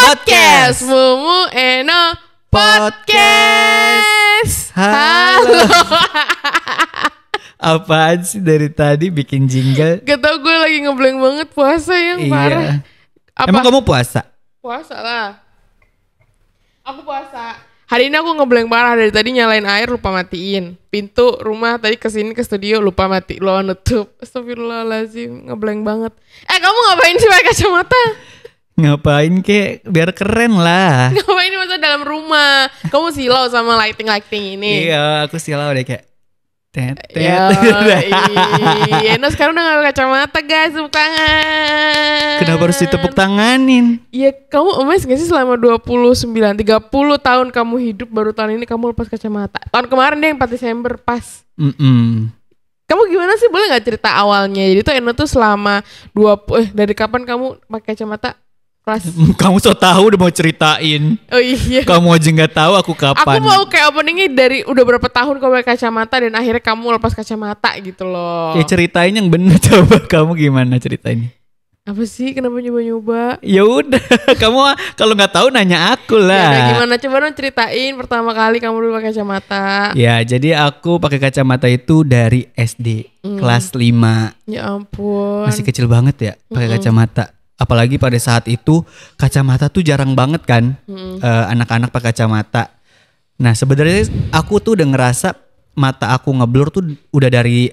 Podcast Mumu Eno Podcast. Halo. Apaan sih dari tadi bikin jingle? Gak tau, gue lagi ngeblank banget puasa yang parah. Apa? Emang kamu puasa? Puasa lah. Aku puasa. Hari ini aku ngeblank parah, dari tadi nyalain air lupa matiin. Pintu rumah tadi kesini ke studio lupa mati, lupa nutup. Astagfirullahaladzim, ngeblank banget. Kamu ngapain sih pakai kacamata? Ngapain kek? Biar keren lah. Ngapain masa dalam rumah? Kamu silau sama lighting ini. Iya, aku silau deh kayak. Iya, nah sekarang udah gak pakai kacamata guys, tepuk tangan. Kenapa harus ditepuk tanganin? Iya, kamu amazed gak sih selama 30 tahun kamu hidup, baru tahun ini kamu lepas kacamata. Tahun kemarin deh 4 Desember pas. Kamu gimana sih, boleh gak cerita awalnya? Jadi tuh Eno tuh selama dari kapan kamu pakai kacamata? Kamu so tahu udah mau ceritain. Oh iya. Kamu aja nggak tahu aku kapan. Aku mau kayak openingnya dari udah berapa tahun kamu pakai kacamata dan akhirnya kamu lepas kacamata gitu loh. Ya ceritain yang bener, coba kamu gimana ceritainnya? Apa sih, kenapa nyoba-nyoba? Ya udah, kamu kalau nggak tahu nanya aku lah. Ya, gimana, coba dong ceritain pertama kali kamu dulu pakai kacamata. Ya, jadi aku pakai kacamata itu dari SD kelas 5. Ya ampun. Masih kecil banget ya pakai kacamata. Apalagi pada saat itu kacamata tuh jarang banget kan anak-anak pakai kacamata. Nah sebenarnya aku tuh udah ngerasa mata aku ngeblur tuh udah dari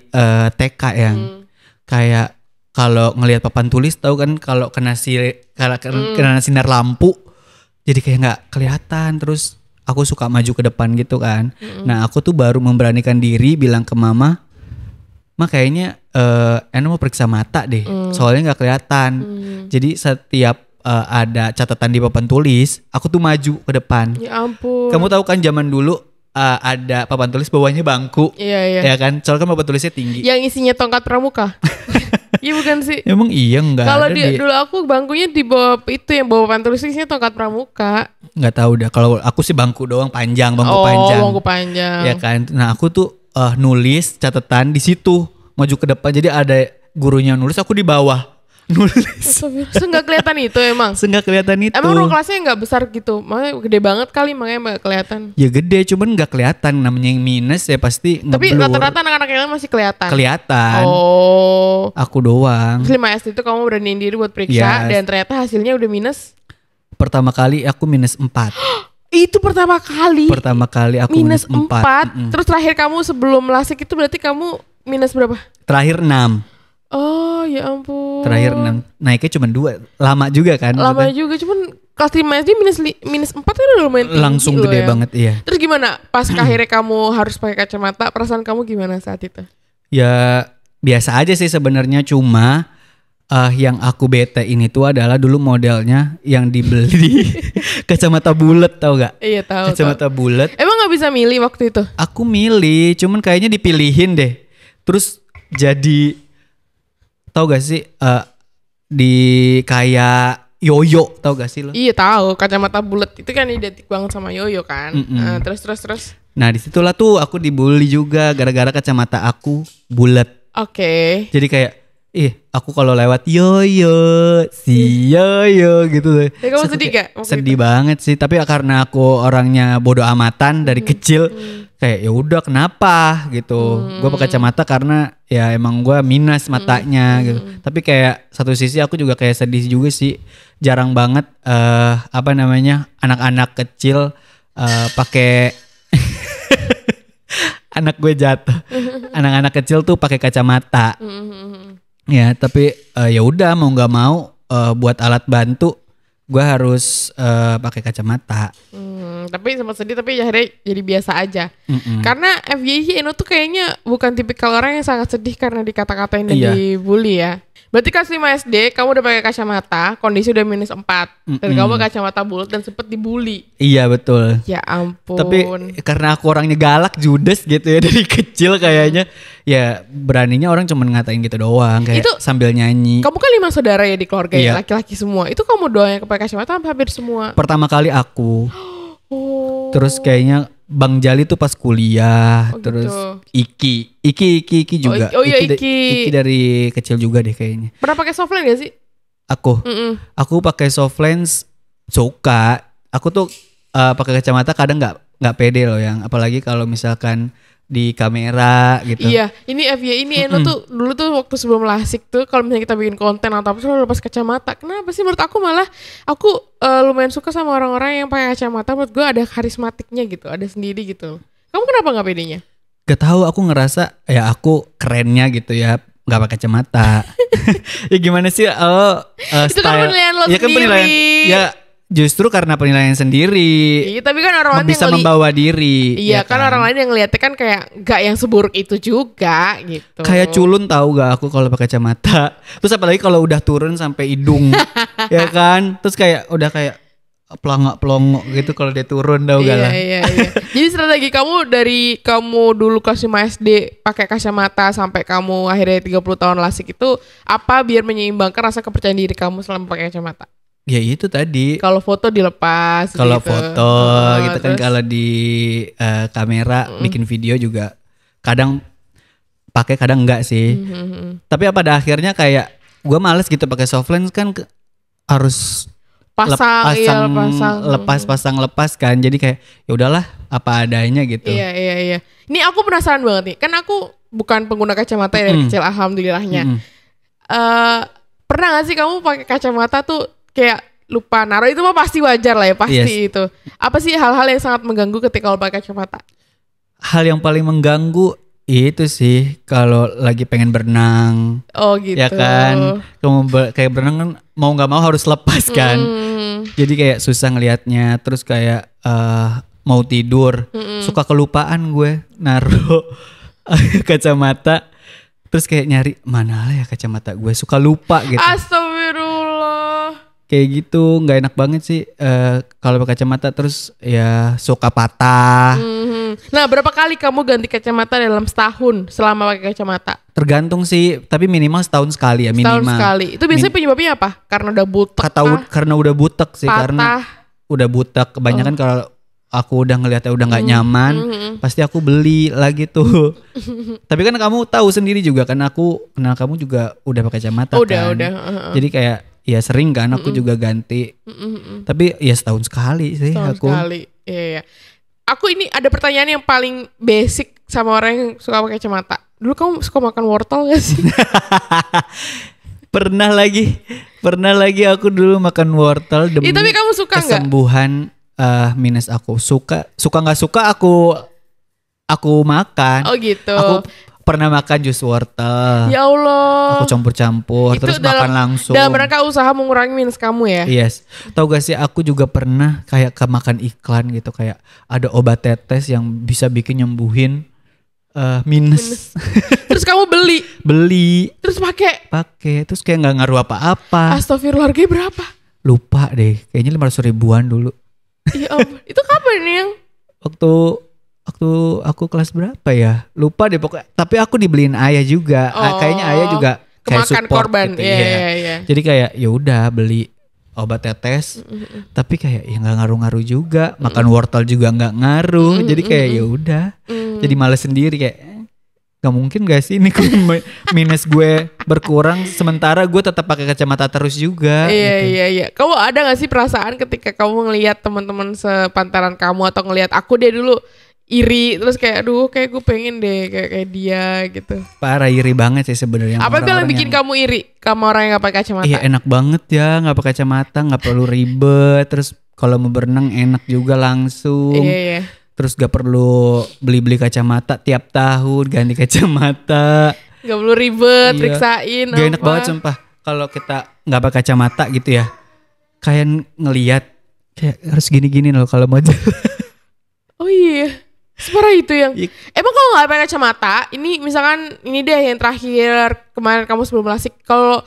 TK yang kayak kalau ngelihat papan tulis tahu kan, kalau kena sinar lampu jadi kayak nggak kelihatan, terus aku suka maju ke depan gitu kan. Nah aku tuh baru memberanikan diri bilang ke mama, "Ma kayaknya Eno mau periksa mata deh, soalnya nggak kelihatan." Jadi setiap ada catatan di papan tulis, aku tuh maju ke depan. Ya ampun. Kamu tahu kan zaman dulu ada papan tulis bawahnya bangku. Iya. Ya kan, soalnya kan papan tulisnya tinggi. Yang isinya tongkat pramuka. Iya bukan sih? Emang iya nggak? Kalau dulu aku bangkunya di bawah itu, yang bawah papan tulis isinya tongkat pramuka. Nggak tahu dah. Kalau aku sih bangku doang, panjang, bangku panjang. Oh, bangku panjang. Ya kan. Nah aku tuh nulis catatan di situ, maju ke depan. Jadi ada gurunya nulis, aku di bawah nulis. Nggak kelihatan itu emang. Nggak kelihatan itu. Emang ruang kelasnya nggak besar gitu, makanya gede banget kali, makanya nggak kelihatan. Ya gede, cuman nggak kelihatan. Namanya yang minus ya pasti tapi ngeblur. rata-rata anak-anak yang lain masih kelihatan. Oh. Aku doang. 5 SD itu kamu beraniin diri buat periksa, dan ternyata hasilnya udah minus. Pertama kali aku minus 4. Itu pertama kali. Pertama kali aku minus 4. Terus terakhir kamu sebelum lasik itu berarti kamu minus berapa? Terakhir 6. Oh ya ampun. Terakhir 6. Naiknya cuma 2. Lama juga kan? Lama juga, cuman kelas 5 SD minus 4 kan udah lumayan tinggi. Langsung gede banget, iya. Terus gimana pas akhirnya kamu harus pakai kacamata, perasaan kamu gimana saat itu? Ya biasa aja sih sebenarnya, cuma yang aku bete ini tuh adalah dulu modelnya yang dibeli kacamata bulat, tau gak? Iya tahu. Kacamata bulat. Emang nggak bisa milih waktu itu? Aku milih, cuman kayaknya dipilihin deh. Terus jadi, tau gak sih di kayak yoyo, tau gak sih lo? Iya tahu, kacamata bulat itu kan identik banget sama yoyo kan. Terus. Nah disitulah tuh aku dibully juga gara-gara kacamata aku bulat. Oke. Jadi kayak, aku kalau lewat yoyo, si yoyo gitu. Ya, kamu sedih gak? Sedih banget sih, tapi karena aku orangnya bodoh amatan dari kecil, kayak ya udah kenapa gitu. Gue pakai kacamata karena ya emang gue minus matanya gitu. Tapi kayak satu sisi aku juga kayak sedih juga sih. Jarang banget anak-anak kecil pakai anak gue jatuh. Anak-anak kecil tuh pakai kacamata. Ya tapi ya udah mau nggak mau buat alat bantu gue harus pakai kacamata. Tapi sempat sedih, tapi akhirnya jadi biasa aja. Karena FYI Eno tuh kayaknya bukan tipikal orang yang sangat sedih karena dikata-katain dan dibully ya. Berarti kelas 5 SD kamu udah pakai kacamata, kondisi udah minus 4. Dan kamu pakai kacamata bulat dan sempet dibully. Iya betul. Ya ampun. Tapi karena aku orangnya galak, judes gitu ya dari kecil kayaknya. Ya beraninya orang cuma ngatain gitu doang, kayak itu, sambil nyanyi. Kamu kan 5 saudara ya di keluarga ya, laki-laki semua. Itu kamu doang yang pakai kacamata hampir semua? Pertama kali aku. Terus kayaknya Bang Jali tuh pas kuliah, terus gitu. Iki juga. Iki dari kecil juga deh kayaknya. Pernah pakai soft lens gak sih? Aku pakai soft lens Suka. Aku tuh pakai kacamata kadang nggak pede loh, yang apalagi kalau misalkan di kamera gitu. Iya, ini FYI ini Eno tuh dulu tuh waktu sebelum lasik tuh kalau misalnya kita bikin konten atau apa selalu lepas kacamata. Kenapa sih? Menurut aku malah aku lumayan suka sama orang-orang yang pakai kacamata. Menurut gue ada karismatiknya gitu, ada sendiri gitu. Kamu kenapa nggak pedenya? Gak tahu, aku ngerasa ya aku kerennya gitu ya, nggak pakai kacamata. Ya gimana sih? Itu kan penilaian lo ya kan sendiri. penilaian. Ya justru karena penilaian sendiri. Iya, tapi kan orang lain bisa membawa diri. Iya, kan orang lain yang ngeliatnya kan kayak gak yang seburuk itu juga gitu. Kayak culun tahu gak aku kalau pakai kacamata. Terus apalagi kalau udah turun sampai hidung. Ya kan? Terus kayak udah kayak pelongok gitu kalau dia turun tahu gak lah. Iya. Jadi strategi kamu dari kamu dulu kelas 5 SD pakai kacamata sampai kamu akhirnya 30 tahun lasik itu apa biar menyeimbangkan rasa kepercayaan diri kamu selama pakai kacamata? Ya itu tadi. Kalau foto dilepas. Kalau gitu. foto gitu kan, kalau di kamera bikin video juga kadang pakai kadang enggak sih. Tapi pada akhirnya kayak gue males gitu pakai softlens kan, harus lepas kan. Jadi kayak ya udahlah apa adanya gitu. Iya. Ini aku penasaran banget nih. Kan aku bukan pengguna kacamata ya dari kecil, alhamdulillahnya. Pernah gak sih kamu pakai kacamata tuh kayak lupa naruh? Itu mah pasti wajar lah ya, pasti. Yes. Itu apa sih hal-hal yang sangat mengganggu ketika lo pakai kacamata? Hal yang paling mengganggu itu sih kalau lagi pengen berenang. Oh gitu. Ya kan, kamu kayak berenang kan mau nggak mau harus lepas kan. Jadi kayak susah ngelihatnya. Terus kayak mau tidur suka kelupaan gue naruh kacamata. Terus kayak nyari mana lah ya kacamata gue, suka lupa gitu. Astagfirullah. Kayak gitu, nggak enak banget sih kalau pakai kacamata. Terus ya suka patah. Nah, berapa kali kamu ganti kacamata dalam setahun selama pakai kacamata? Tergantung sih, tapi minimal setahun sekali ya, minimal. Setahun sekali. Itu biasanya penyebabnya apa? Karena udah butek. Karena udah butek sih, patah. karena udah butek. Kebanyakan kalau aku udah ngeliatnya udah nggak nyaman, pasti aku beli lagi tuh. Tapi kan kamu tahu sendiri juga kan, aku kenal kamu juga udah pakai kacamata kan. Udah. Jadi kayak ya sering kan aku juga ganti. Tapi ya setahun sekali sih setahun aku. Sekali. Iya. Aku ini ada pertanyaan yang paling basic sama orang yang suka pakai kacamata. Dulu kamu suka makan wortel gak sih? Pernah lagi aku dulu makan wortel demi tapi kamu suka kesembuhan minus aku. Suka nggak suka aku makan. Oh gitu. Aku pernah makan jus wortel. Ya Allah. Aku campur-campur terus makan langsung. Dalam rangka usaha mengurangi minus kamu ya? Yes. Tahu gak sih, aku juga pernah kayak makan iklan gitu, kayak ada obat tetes yang bisa bikin nyembuhin minus. Terus kamu beli? Terus pakai? Terus kayak nggak ngaruh apa-apa. Astagfirullah, harganya berapa? Lupa deh, kayaknya 500 ribuan dulu. Iya ampun. Itu kapan nih yang? Waktu aku kelas berapa ya? Lupa deh pokoknya. Tapi aku dibeliin ayah juga. Kayaknya ayah juga kayak kemakan support korban. gitu. Iya. Jadi kayak ya udah beli obat tetes. Tapi kayak ya nggak ngaruh-ngaruh juga. Makan wortel juga nggak ngaruh. Jadi kayak ya udah. Jadi males sendiri kayak gak mungkin gak sih ini minus gue berkurang sementara gue tetap pakai kacamata terus juga. Iya. Kamu ada gak sih perasaan ketika kamu ngelihat teman-teman sepantaran kamu atau ngelihat aku deh dulu iri, terus kayak aduh kayak gue pengen deh kayak dia gitu. Parah, iri banget sih sebenarnya. Apa yang bikin kamu iri sama orang yang gak pakai kacamata? Iya, enak banget ya nggak pakai kacamata, nggak perlu ribet. Terus kalau mau berenang enak juga langsung. Iya. Terus gak perlu beli kacamata tiap tahun, ganti kacamata. Gak perlu ribet, periksain. Gak enak banget sumpah. Kalau kita gak pakai kacamata gitu ya, kayak ngelihat kayak harus gini-gini loh kalau mau jalan. Oh iya, separah itu yang. Emang kalau gak pakai kacamata, ini misalkan ini deh yang terakhir kemarin kamu sebelum lasik. Kalau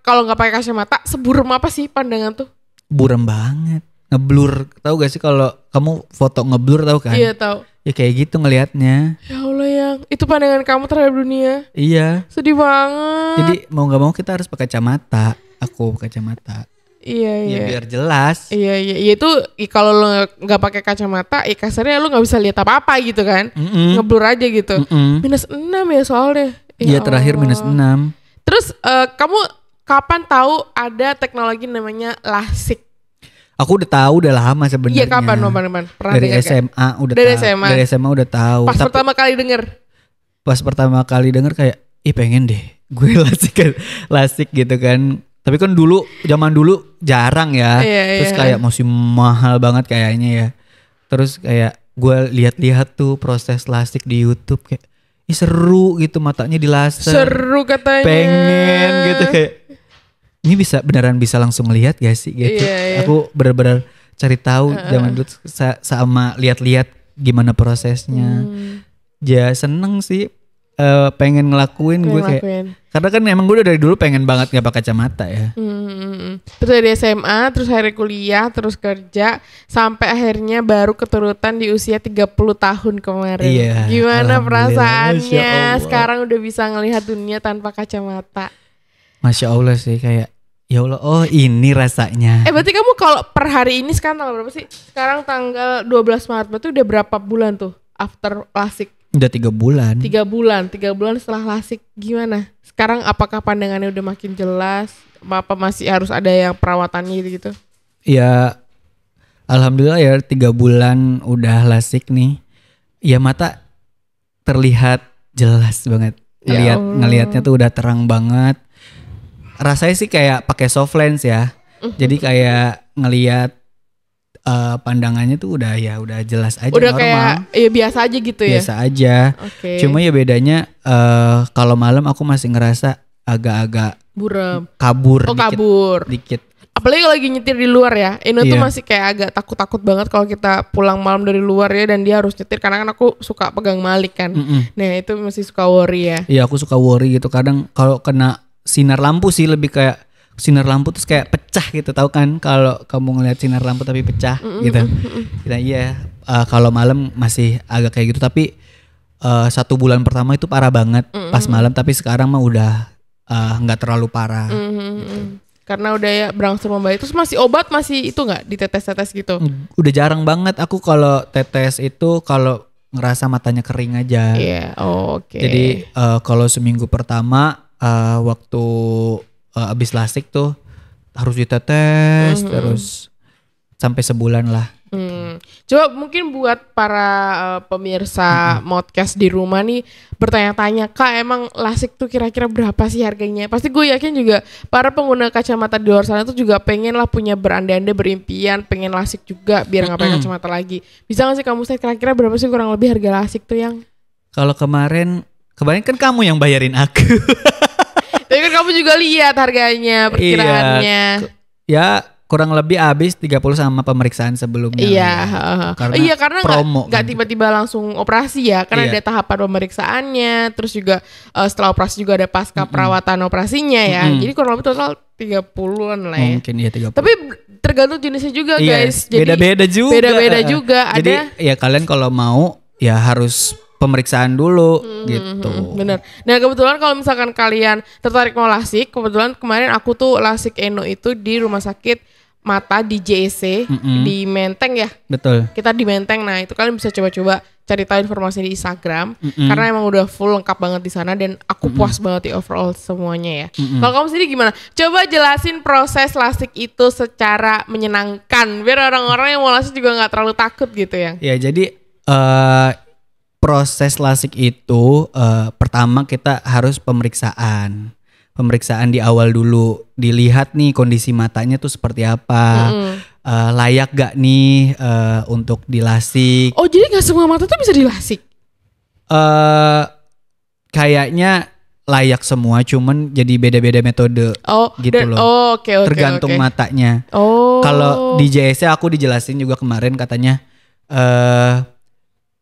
gak pakai kacamata, seburam apa sih pandangan tuh? Buram banget. Ngeblur, tahu gak sih kalau kamu foto ngeblur, tahu kan? Iya tahu. Ya kayak gitu ngelihatnya. Ya Allah yang itu pandangan kamu terhadap dunia. Iya. Sedih banget. Jadi mau nggak mau kita harus pakai kacamata. Aku pakai kacamata. Iya. Ya biar jelas. Iya. Itu kalau lo nggak pakai kacamata, kasarnya lo nggak bisa lihat apa-apa gitu kan? Ngeblur aja gitu. -6 ya soalnya. Iya terakhir -6. Terus kamu kapan tahu ada teknologi namanya lasik? Aku udah tahu udah lama sebenarnya. Iya kapan? Pernah dari denger SMA gak? udah Dari tahu. SMA. Dari SMA udah tahu. Pas pertama kali denger. Pas pertama kali denger kayak, ih pengen deh gue lasik gitu kan. Tapi kan dulu, zaman dulu jarang ya. Terus kayak masih mahal banget kayaknya ya. Terus kayak gue lihat-lihat tuh proses lasik di YouTube kayak, ih seru gitu matanya dilaser. Seru katanya. Pengen gitu kayak, ini beneran bisa langsung lihat gak sih gitu. Aku bener-bener cari tahu zaman dulu sama lihat-lihat gimana prosesnya. Ya seneng sih, pengen ngelakuin gue kayak. Karena kan emang gue udah dari dulu pengen banget gak pakai kacamata ya. Terus dari SMA, terus akhirnya kuliah, terus kerja, sampai akhirnya baru keturutan di usia 30 tahun kemarin. Iya, gimana perasaannya sekarang udah bisa ngelihat dunia tanpa kacamata? Masya Allah sih kayak, ya Allah, oh ini rasanya. Berarti kamu kalau per hari ini sekarang tanggal berapa sih? Sekarang tanggal 12 Maret, berarti udah berapa bulan tuh after lasik? Udah 3 bulan. 3 bulan setelah lasik gimana? Sekarang apakah pandangannya udah makin jelas? Apa masih harus ada yang perawatannya gitu? Ya alhamdulillah ya 3 bulan udah lasik nih. Ya mata terlihat jelas banget. Ngelihatnya tuh udah terang banget. Rasanya sih kayak pakai soft lens ya. Jadi kayak ngelihat pandangannya tuh udah jelas aja, udah normal. Kayak ya biasa aja gitu ya. Biasa aja. Cuma ya bedanya kalau malam aku masih ngerasa agak-agak buram. Kabur dikit. Apalagi kalau lagi nyetir di luar ya. Eno tuh masih kayak agak takut-takut banget kalau kita pulang malam dari luar ya, dan dia harus nyetir karena kan aku suka pegang malik kan. Nah, itu masih suka worry ya. Iya, aku suka worry gitu. Kadang kalau kena sinar lampu sih lebih kayak sinar lampu terus kayak pecah gitu, tahu kan kalau kamu ngeliat sinar lampu tapi pecah gitu. Kita kalau malam masih agak kayak gitu, tapi 1 bulan pertama itu parah banget pas malam, tapi sekarang mah udah nggak terlalu parah. Gitu. Karena udah ya berangsur membaik. Terus masih obat masih itu nggak ditetes-tetes gitu? Udah jarang banget aku kalau tetes itu kalau ngerasa matanya kering aja. Iya, oke. Jadi kalau seminggu pertama waktu abis lasik tuh harus ditetes terus sampai sebulan lah. Coba mungkin buat para pemirsa podcast di rumah nih bertanya-tanya, Kak emang lasik tuh kira-kira berapa sih harganya? Pasti gue yakin juga para pengguna kacamata di luar sana tuh juga pengen lah punya berandai-andai berimpian pengen lasik juga biar nggak pakai kacamata lagi. Bisa nggak sih kamu set kira-kira berapa sih kurang lebih harga lasik tuh yang? Kalau kemarin kan kamu yang bayarin aku. Tapi kan kamu juga lihat harganya, perkiraannya. Ya kurang lebih habis 30 sama pemeriksaan sebelumnya. Karena nggak tiba-tiba langsung operasi ya, karena ada tahapan pemeriksaannya, terus juga setelah operasi juga ada pasca perawatan operasinya ya. Jadi kurang lebih total 30-an lah ya. Mungkin ya 30. Tapi tergantung jenisnya juga guys. Jadi beda-beda juga. Beda-beda juga. Jadi ya kalian kalau mau ya harus pemeriksaan dulu gitu. Bener. Nah kebetulan kalau misalkan kalian tertarik mau lasik, kebetulan kemarin aku tuh lasik Eno itu di rumah sakit mata di JSC di Menteng ya. Betul. Kita di Menteng. Nah itu kalian bisa coba-coba cari tahu informasi di Instagram karena emang udah full lengkap banget di sana dan aku puas banget di overall semuanya ya. Kalau kamu sendiri gimana? Coba jelasin proses lasik itu secara menyenangkan biar orang-orang yang mau lasik juga nggak terlalu takut gitu ya. Ya jadi proses lasik itu pertama kita harus pemeriksaan di awal dulu, dilihat nih kondisi matanya tuh seperti apa, layak gak nih untuk dilasik. Oh jadi gak semua mata tuh bisa dilasik? Kayaknya layak semua, cuman jadi beda-beda metode gitu loh. Tergantung matanya. Kalau di JSC aku dijelasin juga kemarin katanya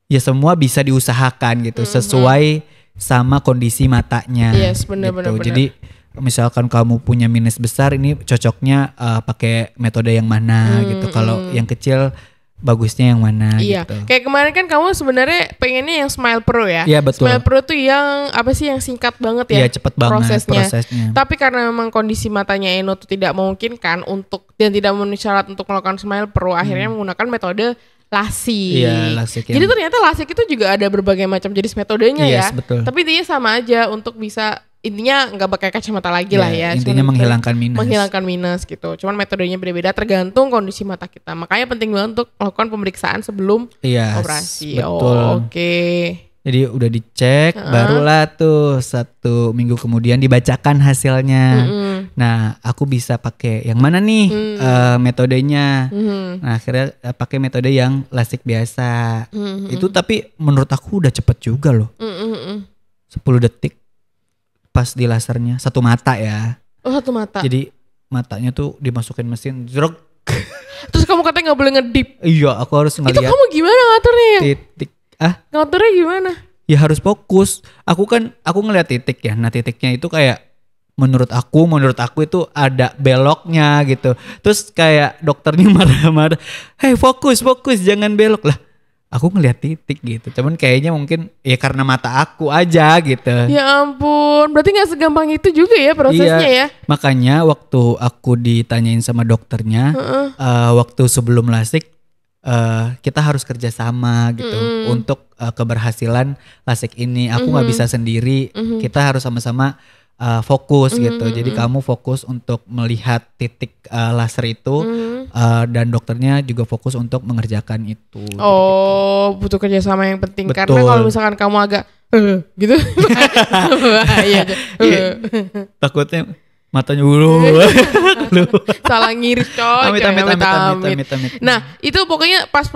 ya semua bisa diusahakan gitu sesuai sama kondisi matanya. Yes, benar-benar. Gitu. Jadi misalkan kamu punya minus besar, ini cocoknya pakai metode yang mana gitu. Kalau yang kecil bagusnya yang mana gitu. Kayak kemarin kan kamu sebenarnya pengennya yang Smile Pro ya. Iya betul. Smile Pro tuh yang apa sih yang singkat banget ya? Iya cepet banget prosesnya. Tapi karena memang kondisi matanya Eno tuh tidak memungkinkan untuk dan tidak memenuhi syarat untuk melakukan Smile Pro, akhirnya menggunakan metode lasik. Iya, lasik. Jadi ternyata lasik itu juga ada berbagai macam jenis metodenya ya. Betul. Tapi intinya sama aja untuk bisa intinya nggak pakai kacamata lagi lah ya. Intinya menghilangkan minus. Menghilangkan minus gitu. Cuman metodenya beda-beda tergantung kondisi mata kita. Makanya penting banget untuk melakukan pemeriksaan sebelum operasi. Betul. Oke. Jadi udah dicek, barulah tuh 1 minggu kemudian dibacakan hasilnya. Nah, aku bisa pakai yang mana nih metodenya? Nah, akhirnya pakai metode yang lasik biasa. Itu tapi menurut aku udah cepet juga loh. 10 detik pas di lasernya, 1 mata ya. Oh, 1 mata. Jadi matanya tuh dimasukin mesin, zrok. Terus kamu katanya nggak boleh ngedip. Iya, aku harus ngeliat. Itu kamu gimana ngaturnya ya? Titik. Ngaturnya gimana? Ya harus fokus. Aku ngeliat titik ya. Nah titiknya itu kayak menurut aku itu ada beloknya gitu. Terus kayak dokternya marah-marah. Hei fokus jangan belok lah. Aku ngeliat titik gitu. Cuman kayaknya mungkin ya karena mata aku aja gitu. Ya ampun. Berarti gak segampang itu juga ya prosesnya ya. Makanya waktu aku ditanyain sama dokternya. Waktu sebelum lasik. Kita harus kerjasama gitu untuk keberhasilan lasik ini. Aku nggak bisa sendiri. Kita harus sama-sama fokus gitu. Jadi kamu fokus untuk melihat titik laser itu dan dokternya juga fokus untuk mengerjakan itu. Oh, gitu. Butuh kerjasama yang penting. Betul. Karena kalau misalkan kamu agak gitu, bahaya aja. Takutnya matanya dulu. Salah ngiris coy. Amit. Nah itu pokoknya pas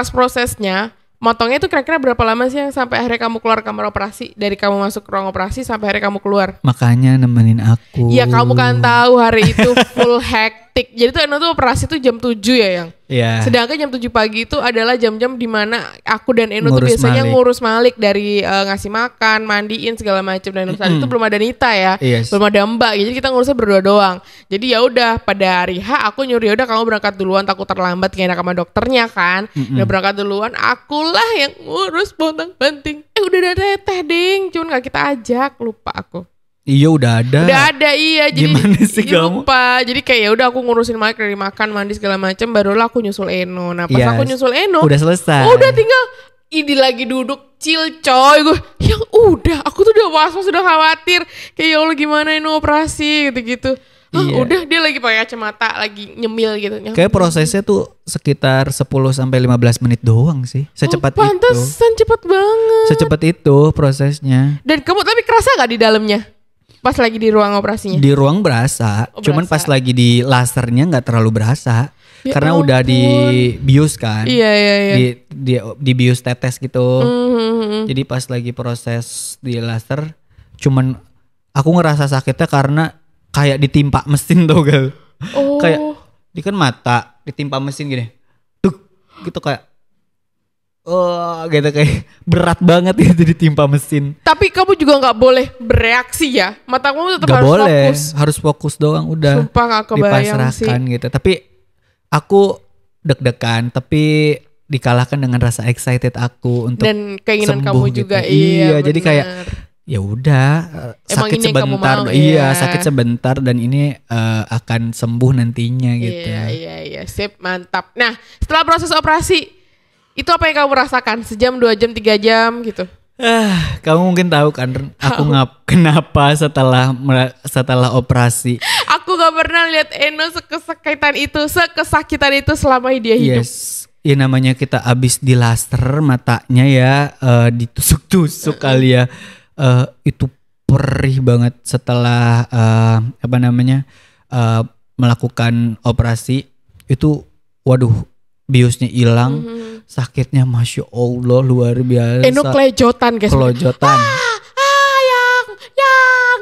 prosesnya motongnya itu kira-kira berapa lama sih yang sampai akhirnya kamu keluar kamar operasi? Dari kamu masuk ruang operasi sampai akhirnya kamu keluar? Makanya nemenin aku. Iya kamu kan tahu hari itu full hektik. Jadi tuh Eno tuh operasi tuh jam 7 ya yang. Iya. Sedangkan jam 7 pagi itu adalah jam-jam dimana aku dan Eno tuh Ngurus biasanya Malik. ngurus Malik dari ngasih makan, mandiin segala macam dan saat itu belum ada Nita ya, Yes. belum ada Mbak. Jadi kita ngurusnya berdua doang. Jadi ya udah pada hari H aku nyuruh ya udah kamu berangkat duluan takut terlambat gak enak sama dokternya kan. Udah berangkat duluan, akulah yang ngurus bontang-banting. Udah ada teteh ding, cuman gak kita ajak, lupa aku. Iya udah ada. Udah ada iya. Jadi Gimana sih kamu? lupa. Jadi kayak ya udah aku ngurusin Mike dari makan, mandi segala macam, barulah aku nyusul Eno. Nah pas Yes. aku nyusul Eno, Udah selesai. udah tinggal ini lagi duduk chill coy. Gue yang udah, aku tuh udah was-was, udah khawatir. Kayak ya Allah gimana Eno operasi gitu-gitu. Iya. Udah dia lagi pakai kacamata, lagi nyemil gitu. Kayak prosesnya tuh sekitar 10-15 menit doang sih. Secepat itu. Pantesan cepet banget. Secepat itu prosesnya. Dan kamu tapi kerasa gak di dalamnya? Pas lagi di ruang operasinya? Di ruang berasa, cuman pas lagi di lasernya nggak terlalu berasa. Ya karena udah ampun. dibius kan. Iya. Di bius tetes gitu. Jadi pas lagi proses di laser, cuman aku ngerasa sakitnya karena kayak ditimpa mesin tuh gal. Oh. Kayak di kan mata ditimpa mesin gini. Tuh gitu kayak gitu kayak berat banget gitu ditimpa mesin. Tapi kamu juga nggak boleh bereaksi ya. Mata kamu tetap Gak harus boleh, fokus. harus fokus doang udah. Sumpah gak kebayang sih. Dipasrahkan gitu. Tapi aku deg-degan, tapi dikalahkan dengan rasa excited aku untuk Dan keinginan sembuh kamu gitu. juga. Iya, jadi benar. kayak ya udah Emang sakit ini yang kamu sebentar. mau, Iya, ya. sakit sebentar dan ini akan sembuh nantinya gitu. Iya, sip, mantap. Nah, setelah proses operasi, itu apa yang kamu rasakan? Sejam, 2 jam, 3 jam gitu? Kamu mungkin tahu kan aku kenapa setelah operasi. Aku gak pernah lihat Eno sekesakitan itu selama dia hidup. Yes. Ya namanya kita abis di laser matanya ya, ditusuk-tusuk kali ya. Itu perih banget setelah melakukan operasi. Itu waduh, biusnya hilang. Sakitnya Masya Allah luar biasa. Eno kelejotan guys. Kelojotan. Yang.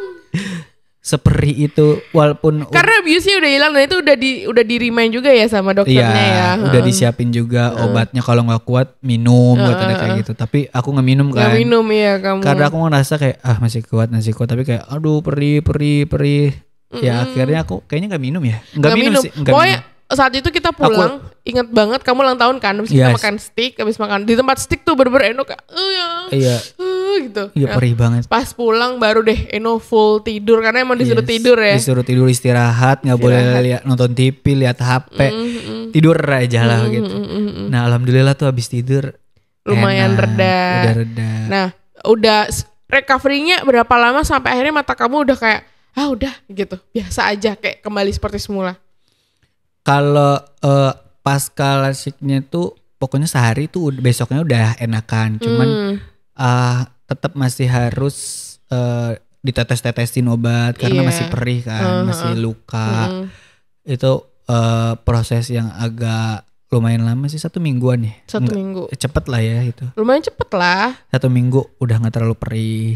Seperti itu walaupun Karena biusnya udah hilang dan itu udah di remind juga ya sama dokternya ya. Udah disiapin juga obatnya, kalau nggak kuat minum katanya kayak gitu. Tapi aku nggak minum kan. Nggak minum ya kamu. Karena aku ngerasa kayak masih kuat tapi kayak aduh perih. Ya akhirnya aku kayaknya nggak minum ya. Nggak minum sih. Nggak Pokoknya minum. saat itu kita pulang, ingat banget kamu ulang tahun kan, habis kita makan steak, habis makan di tempat steak tuh bener-bener Eno kayak gitu. Iya perih banget. Pas pulang baru deh Eno full tidur karena emang disuruh tidur ya. Disuruh tidur istirahat, nggak boleh lihat nonton TV, lihat HP, tidur aja lah gitu. Nah alhamdulillah tuh habis tidur lumayan enak, reda. Udah reda. Nah udah recovery-nya berapa lama sampai akhirnya mata kamu udah kayak udah gitu, biasa aja kayak kembali seperti semula? Kalau pasca LASIK-nya tuh pokoknya sehari tuh besoknya udah enakan, cuman tetap masih harus ditetes-tetesin obat karena masih perih kan, masih luka. Itu proses yang agak lumayan lama sih, 1 mingguan ya. 1 minggu. Cepet lah ya itu. Lumayan cepet lah. 1 minggu udah gak terlalu perih.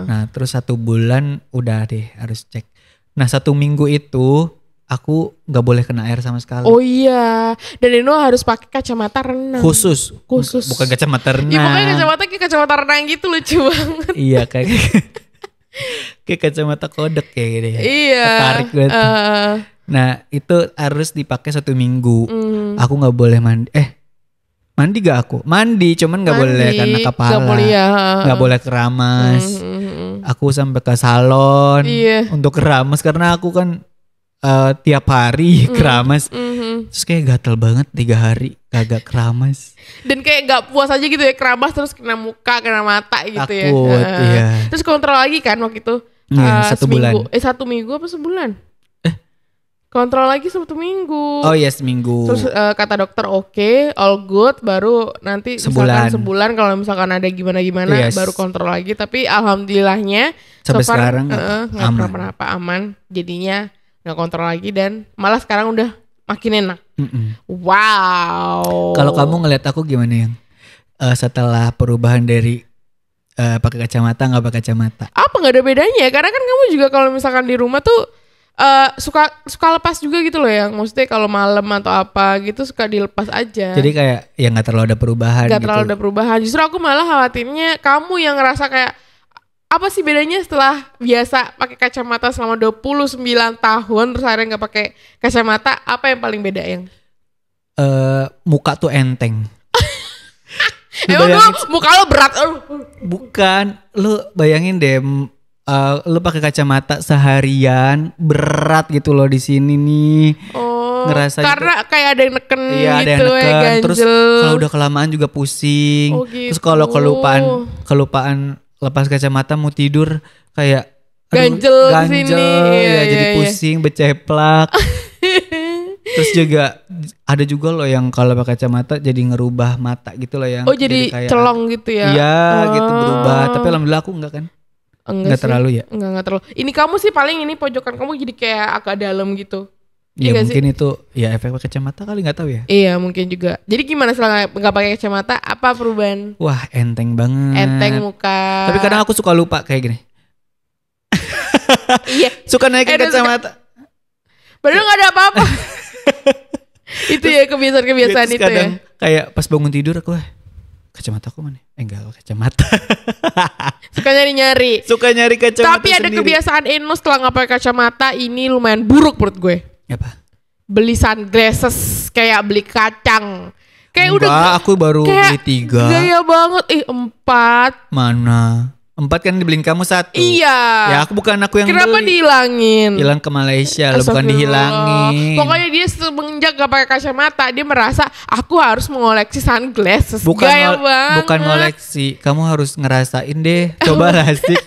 Nah terus 1 bulan udah deh harus cek. Nah 1 minggu itu aku gak boleh kena air sama sekali. Oh iya. Dan Eno harus pakai kacamata renang. Khusus. Bukan kacamata renang. Iya pokoknya kacamata renang gitu, lucu banget. Iya kayak kacamata kodok kayak gitu ya. Iya. Ketarik gitu. Nah itu harus dipakai 1 minggu. Aku gak boleh mandi. Mandi gak aku? Mandi cuman gak boleh karena kepala. Gak boleh ya. Gak boleh keramas. Aku sampai ke salon untuk keramas karena aku kan tiap hari keramas. Terus kayak gatel banget 3 hari kagak keramas. Dan kayak gak puas aja gitu ya, keramas terus kena muka, kena mata gitu. Takut, ya. iya. Terus kontrol lagi kan waktu itu. 1 bulan. 1 minggu apa sebulan? Kontrol lagi 1 minggu. Oh iya seminggu. Terus kata dokter oke, all good, baru nanti misalkan sebulan kalau misalkan ada gimana-gimana baru kontrol lagi. Tapi alhamdulillahnya sampai sekarang nggak kenapa-napa, aman. Jadinya nggak kontrol lagi dan malah sekarang udah makin enak. Wow. Kalau kamu ngeliat aku gimana yang setelah perubahan dari pakai kacamata nggak pakai kacamata? Apa nggak ada bedanya? Karena kan kamu juga kalau misalkan di rumah tuh suka lepas juga gitu loh, yang maksudnya kalau malam atau apa gitu suka dilepas aja. Jadi kayak ya nggak terlalu ada perubahan. Nggak terlalu ada perubahan. Justru aku malah khawatirnya kamu yang ngerasa kayak apa sih bedanya setelah biasa pakai kacamata selama 29 tahun terus akhirnya nggak pakai kacamata, apa yang paling beda yang? Muka tuh enteng. Emang dulu muka lo berat? Bukan, lu bayangin deh. Lu pakai kacamata seharian berat gitu loh di sini nih. Ngerasa karena gitu, kayak ada yang neken iya, gitu, ada yang neken. ganjel. Terus kalau udah kelamaan juga pusing. Gitu. Terus kalau kelupaan lepas kacamata mau tidur kayak ganjel sini. Ya, jadi pusing, beceplak. Terus juga ada juga loh yang kalau pakai kacamata jadi ngerubah mata gitu loh yang. Jadi kayak celong gitu ya. Iya, gitu berubah. Tapi alhamdulillah aku enggak kan. Enggak terlalu ya? Enggak terlalu. Ini kamu sih paling ini pojokan kamu jadi kayak agak dalam gitu. Iya mungkin sih? Itu ya efek pakai kacamata kali, nggak tahu ya. Iya mungkin juga. Jadi gimana setelah nggak pakai kacamata, apa perubahan? Wah enteng banget. Enteng muka. Tapi kadang aku suka lupa kayak gini. Iya. Suka naikin kacamata. Padahal nggak ada apa-apa. Itu ya kebiasaan itu kadang ya. Kayak pas bangun tidur aku kacamata aku mana? Enggak kacamata. Suka nyari-nyari. Suka nyari kacamata. Tapi ada kebiasaan Eno setelah nggak pakai kacamata ini lumayan buruk menurut gue. Apa? Beli sunglasses kayak beli kacang. Kayak enggak, aku baru beli 3. Gaya banget. 4. Mana? 4 kan dibeliin kamu 1. Iya. Ya bukan aku yang Kenapa beli. dihilangin? Hilang ke Malaysia loh, bukan dihilangin. Pokoknya dia semenjak gak pakai kacamata, dia merasa aku harus mengoleksi sunglasses. Gaya banget. Bukan ngoleksi, kamu harus ngerasain deh. Coba sih.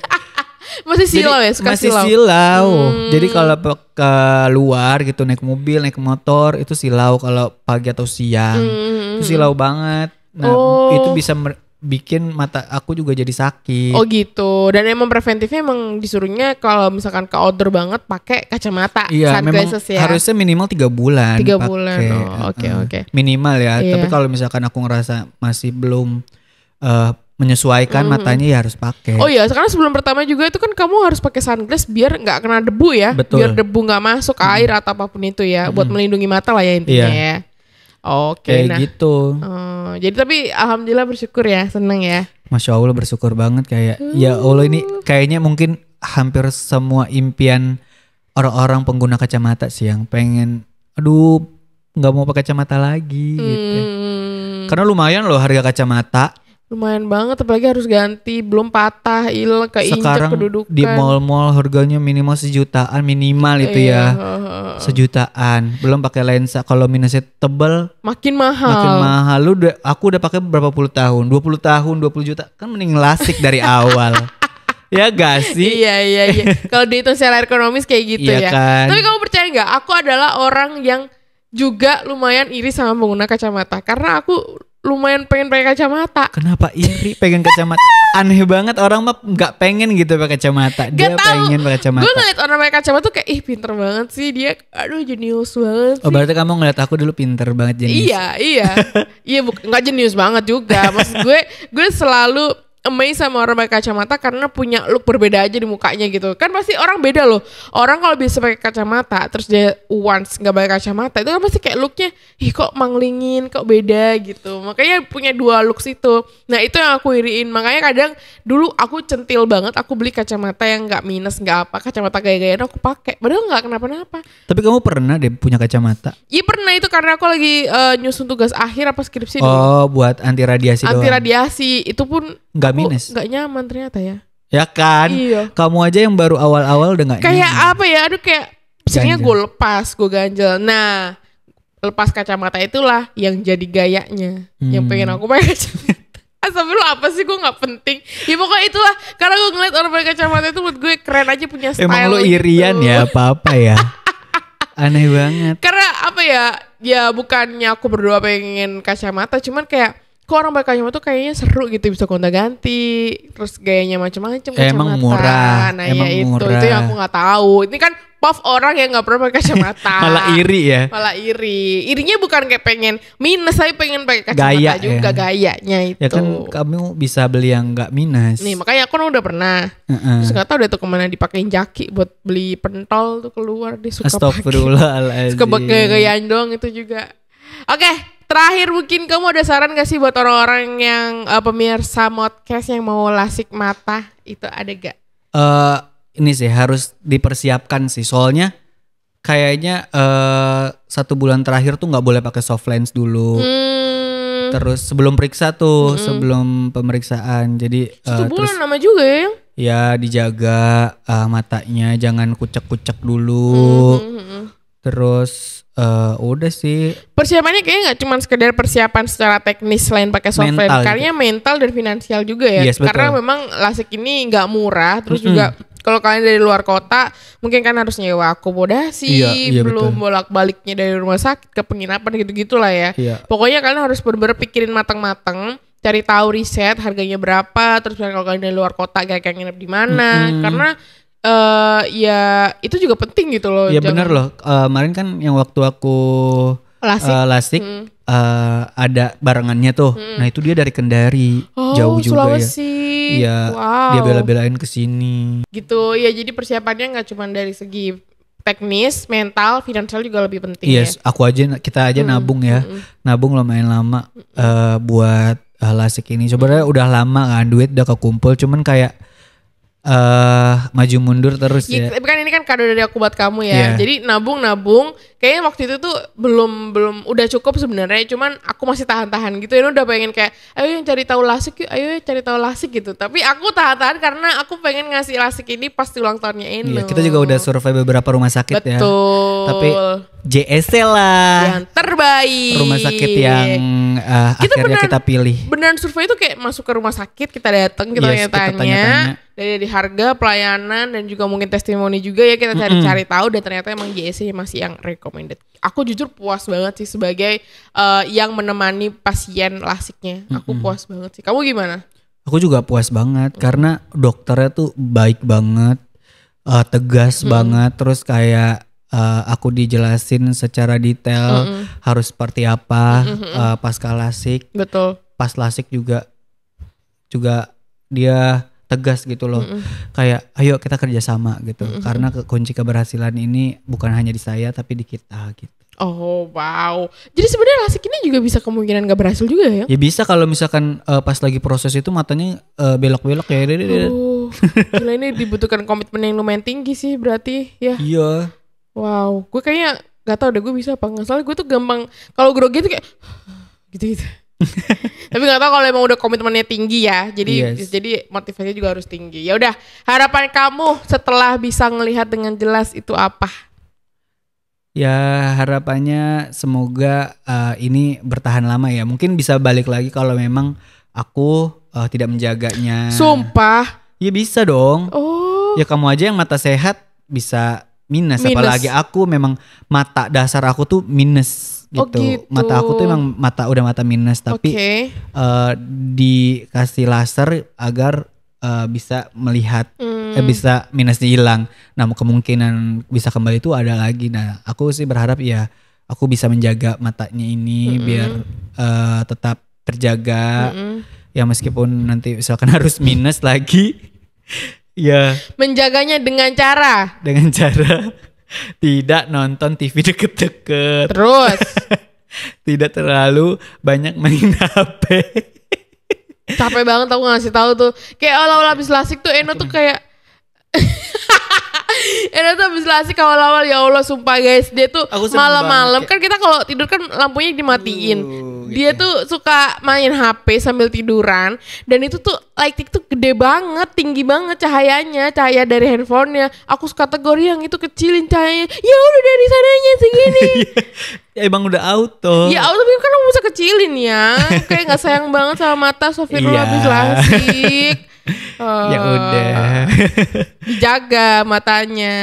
Masih silau ya? Masih silau. Jadi kalau ke luar gitu naik mobil, naik motor itu silau kalau pagi atau siang. Itu silau banget. Nah itu bisa bikin mata aku juga jadi sakit. Oh gitu. Dan emang preventifnya emang disuruhnya kalau misalkan ke outdoor banget pakai kacamata. Iya memang ya. Harusnya minimal 3 bulan. 3 bulan. Oke. Minimal ya. Iya. Tapi kalau misalkan aku ngerasa masih belum menyesuaikan matanya ya harus pakai. Oh iya, sekarang sebelum pertama juga itu kan kamu harus pakai sunglass biar nggak kena debu ya. Betul. Biar debu nggak masuk air atau apapun itu ya, buat melindungi mata lah ya intinya ya. Oke, kayak gitu. Jadi tapi alhamdulillah bersyukur ya, seneng ya. Masya Allah bersyukur banget kayak ya Allah ini kayaknya mungkin hampir semua impian orang-orang pengguna kacamata sih yang pengen nggak mau pakai kacamata lagi gitu. Karena lumayan loh harga kacamata. Lumayan banget, apalagi harus ganti, belum patah, hilang, keinjek sekarang kedudukan. Di mall-mall harganya minimal 1 jutaan minimal itu ya. 1 jutaan, belum pakai lensa. Kalau minusnya tebal makin mahal. Aku udah pakai berapa puluh tahun, 20 tahun, 20 juta. Kan mending lasik dari awal. Ya gak sih? Iya. Kalau dihitung secara ekonomis kayak gitu Iya ya. kan? Tapi kamu percaya nggak? Aku adalah orang yang juga lumayan iri sama pengguna kacamata. Karena aku lumayan pengen pakai kacamata. Kenapa iri pengen kacamata? Aneh banget orang mah nggak pengen gitu pakai kacamata. Dia pengen pakai kacamata. Gue ngeliat orang pakai kacamata tuh kayak pinter banget sih dia. Aduh jenius banget sih. Oh berarti kamu ngeliat aku dulu pinter banget jenius. Iya. Iya nggak jenius banget juga. Maksud gue selalu amazed sama orang pakai kacamata karena punya look berbeda aja di mukanya gitu. Kan pasti orang beda loh. Orang kalau bisa pakai kacamata terus dia once nggak pakai kacamata itu kan pasti kayak looknya, ih kok manglingin, kok beda gitu. Makanya punya dua looks itu. Nah itu yang aku iriin. Makanya kadang dulu aku centil banget. Aku beli kacamata yang nggak minus nggak apa. Kacamata gaya-gayaan aku pakai. Padahal nggak kenapa-napa. Tapi kamu pernah deh punya kacamata? Iya pernah itu karena aku lagi nyusun tugas akhir apa skripsi dulu. Oh buat anti radiasi doang? Anti radiasi itu pun nggak minus? Nggak nyaman ternyata ya. Ya kan? Iya. Kamu aja yang baru awal-awal udah nggak nyaman. Kayak apa ya? Aduh kayak sebenarnya gue lepas, gue ganjel. Nah, lepas kacamata itulah yang jadi gayanya. Yang pengen aku pakai kacamata. Sampai lu apa sih, gue gak penting. Ya pokoknya itulah. Karena gue ngeliat orang pakai kacamata itu menurut gue keren aja punya style. Emang lu irian gitu. ya apa-apa ya. Aneh banget. Karena apa ya? Ya bukannya aku berdua pengen kacamata. Cuman kayak kok orang pakai kacamata tuh kayaknya seru gitu, bisa gonta-ganti, terus gayanya macam-macam kacamata. Emang murah. Nah emang ya murah. itu yang aku nggak tahu. Ini kan puff orang yang nggak pernah pakai kacamata. Malah iri ya. Malah iri. Irinya bukan kayak pengen minus, tapi pengen pakai kacamata Gaya juga ya. Gayanya itu. Ya kan kamu bisa beli yang nggak minus. Nih makanya aku kan udah pernah. Terus nggak tahu deh tuh kemana dipakein jaki buat beli pentol tuh keluar dia suka pakai. Astagfirullahaladzim. Suka pakai gayaan doang itu juga. Oke. Terakhir mungkin kamu ada saran gak sih buat orang-orang yang pemirsa podcast yang mau lasik mata itu ada gak? Ini sih harus dipersiapkan sih, soalnya kayaknya 1 bulan terakhir tuh nggak boleh pakai soft lens dulu. Terus sebelum periksa tuh, sebelum pemeriksaan, jadi 1 bulan terus, lama juga ya? Ya dijaga matanya, jangan kucek-kucek dulu. Terus udah sih. Persiapannya kayaknya gak cuma sekedar persiapan secara teknis selain pakai soft lens, karena mental dan finansial juga ya. Yes, karena memang lasik ini gak murah, terus juga kalau kalian dari luar kota mungkin kan harus nyewa akomodasi, iya, belum betul. bolak-baliknya dari rumah sakit ke penginapan gitu-gitulah ya. Iya. Pokoknya kalian harus bener-bener pikirin matang-matang, cari tahu riset harganya berapa, terus kalau kalian dari luar kota kayak nginep di mana, karena ya itu juga penting gitu loh. Ya benar loh. Kemarin kan yang waktu aku lasik ada barengannya tuh. Nah itu dia dari Kendari, jauh juga Sulawesi. ya. Iya. Wow. Dia bela-belain kesini. Gitu ya. Jadi persiapannya nggak cuma dari segi teknis, mental, finansial juga lebih penting. Yes, ya. kita aja nabung ya. Nabung lumayan lama buat lasik ini. Sebenarnya udah lama kan, duit udah kekumpul. Cuman kayak maju mundur terus ya. Tapi kan ini kan kado dari aku buat kamu ya. Yeah. Jadi nabung, kayaknya waktu itu tuh belum udah cukup sebenarnya. Cuman aku masih tahan-tahan gitu. Ya udah pengen kayak, ayo yang cari tahu lasik yuk, ayo cari tahu lasik gitu. Tapi aku tahan-tahan karena aku pengen ngasih lasik ini pas ulang tahunnya Eno. Iya, kita juga udah survei beberapa rumah sakit. Betul. Ya. Tapi JSC lah. Yang terbaik. Rumah sakit yang akhirnya kita pilih. Beneran survei itu kayak masuk ke rumah sakit, kita datang, kita tanya-tanya. Dari harga, pelayanan, dan juga mungkin testimoni juga ya kita cari-cari tahu, dan ternyata emang JSC masih yang recommended. Aku jujur puas banget sih sebagai yang menemani pasien lasiknya. Aku puas banget sih. Kamu gimana? Aku juga puas banget karena dokternya tuh baik banget, tegas banget, terus kayak aku dijelasin secara detail harus seperti apa pasca lasik. Betul. Pas lasik juga dia tegas gitu loh. Kayak ayo kita kerjasama gitu. Karena kunci keberhasilan ini bukan hanya di saya tapi di kita gitu. Oh wow. Jadi sebenarnya lasik ini juga bisa kemungkinan gak berhasil juga ya? Ya bisa kalau misalkan pas lagi proses itu matanya belok-belok ya. Gila, ini dibutuhkan komitmen yang lumayan tinggi sih berarti ya. Iya. Wow, gue kayaknya gak tahu deh gue bisa apa nggak. Soalnya gue tuh gampang kalau grogi tuh kayak gitu-gitu. Tapi nggak tahu kalau emang udah komitmennya tinggi ya. Jadi jadi motivasinya juga harus tinggi. Ya udah, harapan kamu setelah bisa ngelihat dengan jelas itu apa? Ya harapannya semoga ini bertahan lama ya. Mungkin bisa balik lagi kalau memang aku tidak menjaganya. Sumpah, Ya bisa dong. Oh. Ya kamu aja yang mata sehat bisa minus. Apalagi aku memang mata dasar aku tuh minus gitu. Oh, gitu. Mata aku tuh emang udah mata minus, tapi dikasih laser agar bisa melihat bisa minusnya hilang. Nah, kemungkinan bisa kembali itu ada lagi. Nah, aku sih berharap ya aku bisa menjaga matanya ini biar tetap terjaga. Ya meskipun nanti misalkan harus minus lagi. Ya, menjaganya dengan cara tidak nonton TV deket-deket. terus Tidak terlalu banyak main HP. capek banget aku ngasih tahu tuh. Kayak awal-awal habis lasik tuh Eno tuh kayak Eno tuh habis lasik awal-awal, ya Allah sumpah guys, dia tuh malam-malam kan kita kalau tidur kan lampunya dimatiin. Dia tuh suka main HP sambil tiduran, dan itu tuh lighting tuh gede banget, tinggi banget cahayanya, cahaya dari handphonenya. Aku suka tegur yang itu kecilin cahayanya. Ya udah dari sananya segini. Ya, emang udah auto. Ya auto, tapi kan kamu bisa kecilin ya. Kayak nggak sayang banget sama mata Sofirul habis lasik. Ya udah. Dijaga matanya.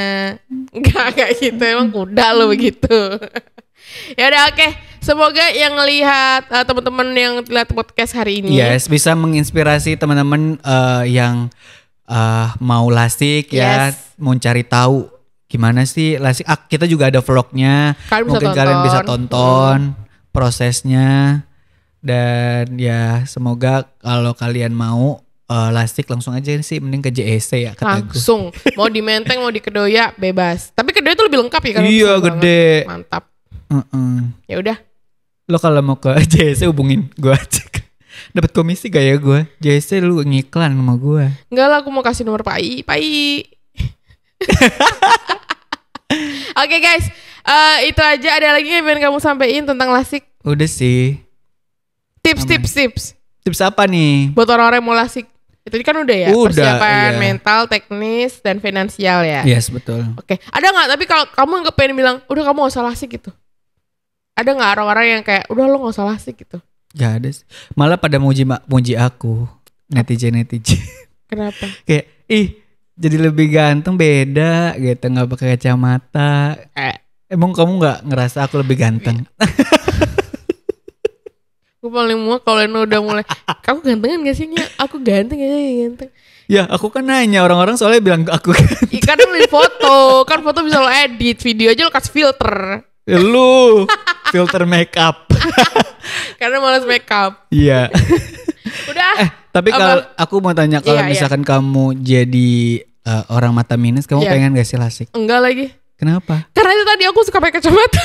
Enggak kayak gitu, emang kuda lo begitu. Ya udah, oke. Semoga yang lihat teman-teman yang lihat podcast hari ini bisa menginspirasi teman-teman yang mau lasik ya, mau cari tahu gimana sih lasik. Kita juga ada vlognya. Mungkin kalian bisa tonton prosesnya, dan ya semoga kalau kalian mau lasik langsung aja sih, mending ke JEC ya kata langsung. Mau di Menteng mau di Kedoya bebas. Tapi Kedoya itu lebih lengkap ya kan? Iya gede. Mantap. Ya udah. Lo kalau mau ke JEC hubungin gue aja. Dapat komisi gak ya gue? JEC lu ngiklan sama gue. Enggak lah, aku mau kasih nomor Pak I. Oke guys, itu aja. Ada lagi yang pengen kamu sampaikan tentang lasik? Udah sih. Tips. Tips apa nih? Buat orang-orang yang mau lasik. Itu kan udah ya, persiapan mental, teknis, dan finansial ya. Yes, betul. Oke. Ada nggak? Tapi kalau kamu nggak pengen bilang, udah kamu nggak usah lasik gitu. Ada nggak orang-orang yang kayak, udah lo nggak usah lasik gitu? Gak ada sih. Malah pada muji aku, netizen. Kenapa? Kayak, jadi lebih ganteng beda gitu, nggak pakai kacamata. Emang kamu nggak ngerasa aku lebih ganteng? Gue paling muak kalau Eno udah mulai, kamu gantengan gak sih? Aku ganteng gak sih? Ganteng. Ya aku kan nanya, orang-orang soalnya bilang aku ganteng. Kan lu foto, kan foto bisa lo edit, video aja lo kasih filter. Ya lu, filter make up. Karena malas make up. Iya. Udah. Tapi kalau aku mau tanya, kalau misalkan kamu jadi orang mata minus, kamu pengen gak sih lasik? Enggak lagi. Kenapa? Karena itu tadi aku suka pakai kacamata.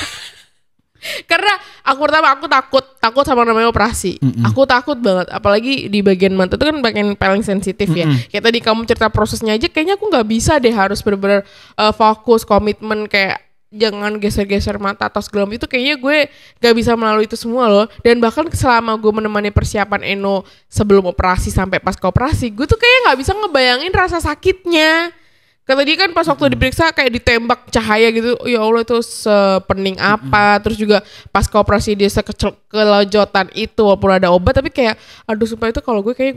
Karena aku takut sama namanya operasi. Aku takut banget, apalagi di bagian mata itu kan bagian paling sensitif ya. Kayak tadi kamu cerita prosesnya aja, kayaknya aku nggak bisa deh, harus benar-benar fokus, komitmen, kayak jangan geser-geser mata atau segala macam. Itu kayaknya gue nggak bisa melalui itu semua loh. Dan bahkan selama gue menemani persiapan Eno sebelum operasi sampai pas ke operasi, gue tuh kayaknya nggak bisa ngebayangin rasa sakitnya. Kata dia kan pas waktu diperiksa kayak ditembak cahaya gitu. Ya Allah, itu sepening apa. Terus juga pas ke operasi dia kelojotan itu, walaupun ada obat, tapi kayak aduh, supaya itu kalau gue kayak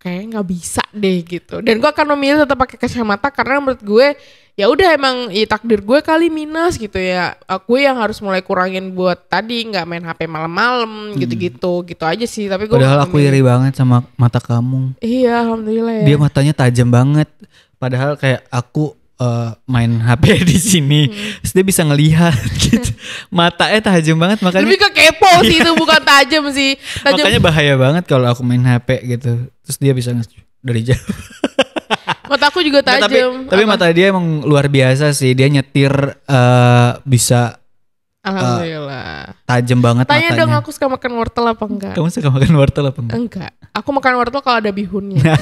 nggak bisa deh gitu. Dan gue akan memilih tetap pakai kacamata karena menurut gue ya udah, emang ya takdir gue kali minus gitu ya. Aku yang harus mulai kurangin buat tadi nggak main HP malam-malam gitu aja sih. Tapi gue padahal aku iri banget sama mata kamu. Iya, alhamdulillah ya. Dia matanya tajam banget. Padahal kayak aku main HP di sini, terus dia bisa ngelihat gitu. Matanya tajam banget, makanya lebih ke kepo sih itu, bukan tajam sih. Makanya bahaya banget kalau aku main HP gitu. Terus dia bisa dari jauh. Mata aku juga tajam. Tapi mata dia emang luar biasa sih. Dia nyetir bisa alhamdulillah. Tajam banget Tanya matanya. dong, aku suka makan wortel apa enggak? Kamu suka makan wortel apa enggak? Enggak. Aku makan wortel kalau ada bihunnya.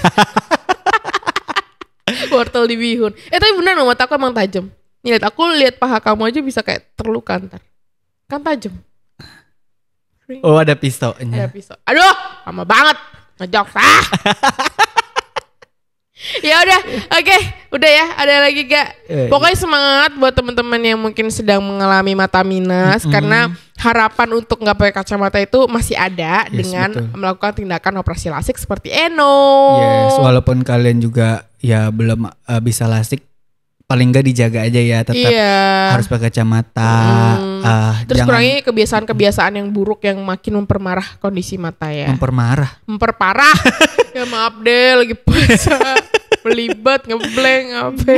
Wortel di bihun. Tapi bener loh, mata aku emang tajam. Nih, lihat paha kamu aja bisa kayak terluka ntar. Kan tajam. Oh, ada pisaunya. Ada pisau. Aduh, lama banget ngejok. Ya udah, oke, udah ya. Ada lagi gak? Pokoknya semangat buat teman-teman yang mungkin sedang mengalami mata minus, karena harapan untuk nggak pakai kacamata itu masih ada dengan melakukan tindakan operasi lasik seperti Eno. Yes, walaupun kalian juga ya belum bisa lasik, paling nggak dijaga aja ya, tetap harus pakai kacamata. Terus kurangi kebiasaan-kebiasaan yang buruk yang makin memperparah kondisi mata ya. Memperparah. Ya maaf deh, lagi puasa, melibat, ngeblank apa.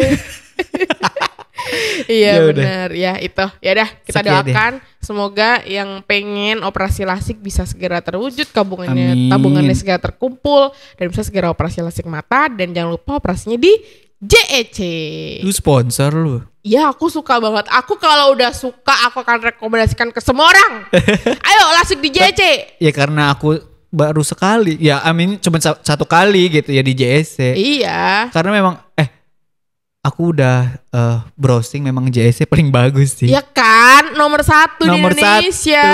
Iya benar ya itu. Ya udah kita doakan semoga yang pengen operasi lasik bisa segera terwujud, tabungannya segera terkumpul dan bisa segera operasi lasik mata, dan jangan lupa operasinya di JEC. Lu sponsor lu? Iya, aku suka banget. Aku kalau udah suka aku akan rekomendasikan ke semua orang. Ayo lasik di JEC. Ya karena aku baru sekali. Ya cuma satu kali gitu ya di JEC. Iya. Karena memang aku udah browsing, memang JEC paling bagus sih. Ya kan, nomor 1 di Indonesia.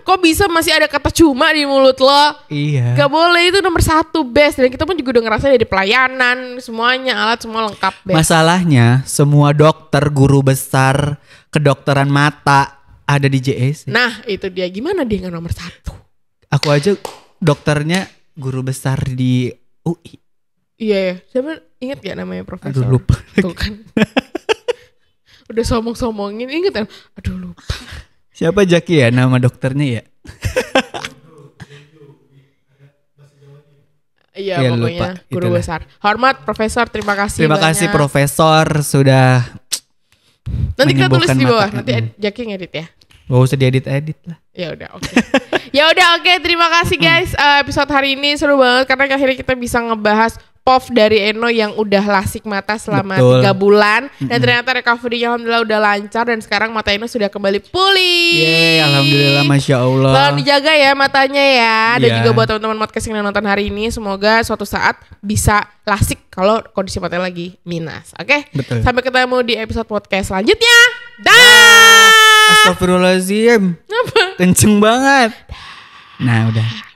Kok bisa masih ada kata cuma di mulut lo? Iya. Gak boleh, itu nomor 1 best. Dan kita pun juga udah ngerasa dari pelayanan, semuanya alat semua lengkap best. Masalahnya semua dokter guru besar kedokteran mata ada di JEC. Nah itu dia, gimana dia nggak nomor 1? Aku aja dokternya guru besar di UI. Iya ya, siapa inget gak namanya profesor? Aduh lupa. Tuh kan. Udah somong-somongin, inget kan? Aduh lupa. Siapa Jaki ya nama dokternya ya? Iya pokoknya lupa, guru itulah. Besar. Hormat profesor, terima kasih. Terima kasih profesor sudah. Nanti kita tulis di bawah, nanti Jaki ngedit ya. Gak usah diedit-edit lah. Ya udah oke. Ya udah oke, terima kasih guys. Episode hari ini seru banget karena akhirnya kita bisa ngebahas POV dari Eno yang udah lasik mata selama 3 bulan. Dan ternyata recovery-nya alhamdulillah udah lancar dan sekarang mata Eno sudah kembali pulih. Yeay, alhamdulillah, Masya Allah. Tolong dijaga ya matanya ya. Dan juga buat teman-teman podcast yang nonton hari ini, semoga suatu saat bisa lasik kalau kondisi matanya lagi minus. Oke? Sampai ketemu di episode podcast selanjutnya. Dah. Astagfirullahaladzim. Apa? Kenceng banget. Nah udah.